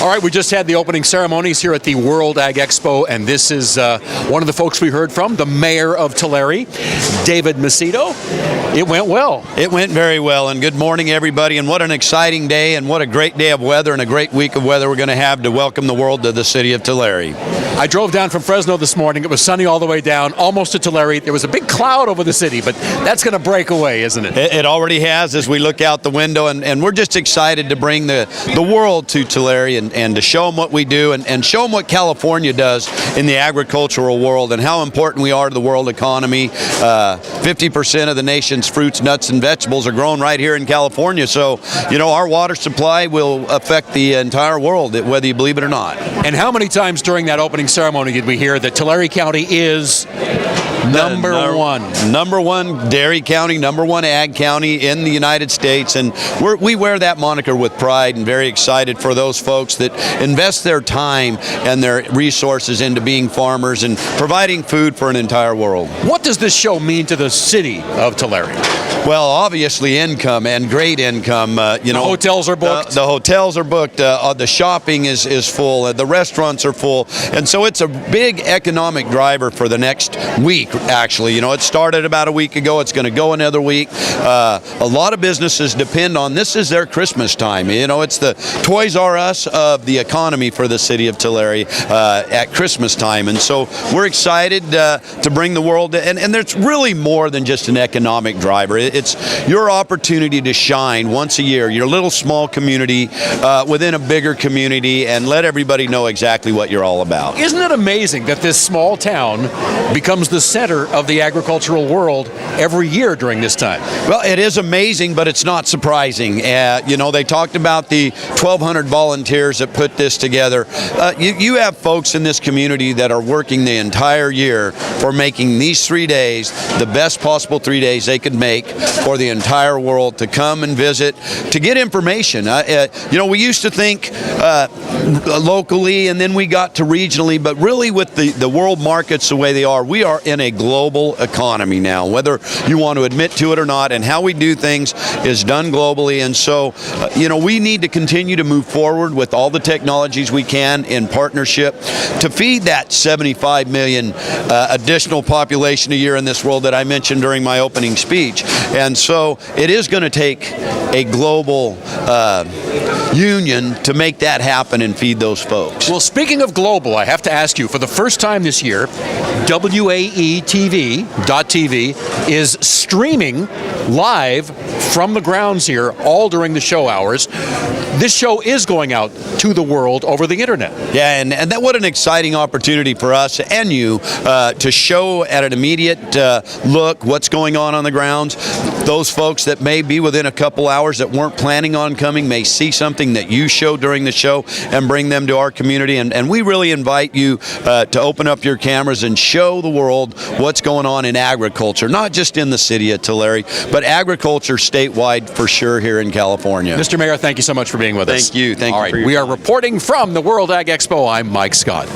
right, we just had the opening ceremonies here at the World Ag Expo, and this is one of the folks we heard from, the mayor of Tulare, David Macedo. It went well. It went very well, and good morning, everybody, and what an exciting day, and what a great day of weather, and a great week of weather we're going to have to welcome the world to the city of Tulare. I drove down from Fresno this morning. It was sunny all the way down, almost to Tulare. There was a big cloud over the city, but that's going to break away, isn't it? It already has as we look out the window, and we're just excited to bring the world to Tulare and to show them what we do and show them what California does in the agricultural world and how important we are to the world economy. 50% of the nation's fruits, nuts, and vegetables are grown right here in California. So, our water supply will affect the entire world, whether you believe it or not. And how many times during that opening ceremony did we hear that Tulare County is number one? Number one dairy county, number one ag county in the United States, and we wear that moniker with pride and very excited for those folks that invest their time and their resources into being farmers and providing food for an entire world. What does this show mean to the city of Tulare? Well, obviously income, and great income. The hotels are booked. The hotels are booked. The shopping is full. The restaurants are full. And so it's a big economic driver for the next week, actually. It started about a week ago. It's going to go another week. A lot of businesses depend on this is their Christmas time. It's the Toys R Us of the economy for the city of Tulare at Christmas time. And so we're excited to bring the world, and there's really more than just an economic driver. It's your opportunity to shine once a year, your little small community within a bigger community, and let everybody know exactly what you're all about. Isn't it amazing that this small town becomes the center of the agricultural world every year during this time? Well, it is amazing, but it's not surprising. They talked about the 1,200 volunteers that put this together. You have folks in this community that are working the entire year for making these 3 days the best possible 3 days they could make for the entire world to come and visit, to get information. We used to think locally, and then we got to regionally, but really with the world markets the way they are, we are in a global economy now, whether you want to admit to it or not, and how we do things is done globally. And so, we need to continue to move forward with all the technologies we can in partnership to feed that 75 million additional population a year in this world that I mentioned during my opening speech. And so it is going to take a global union to make that happen and feed those folks. Well, speaking of global, I have to ask you, for the first time this year, WAETV.TV is streaming live from the grounds here all during the show hours. This show is going out to the world over the internet. Yeah, and that what an exciting opportunity for us and you to show at an immediate look what's going on the grounds. Those folks that may be within a couple hours that weren't planning on coming may see something that you show during the show and bring them to our community. And we really invite you to open up your cameras and show the world what's going on in agriculture, not just in the city of Tulare, but agriculture statewide for sure here in California. Mr. Mayor, thank you so much for being with us. Thank you. All right, we are reporting from the World Ag Expo. I'm Mike Scott.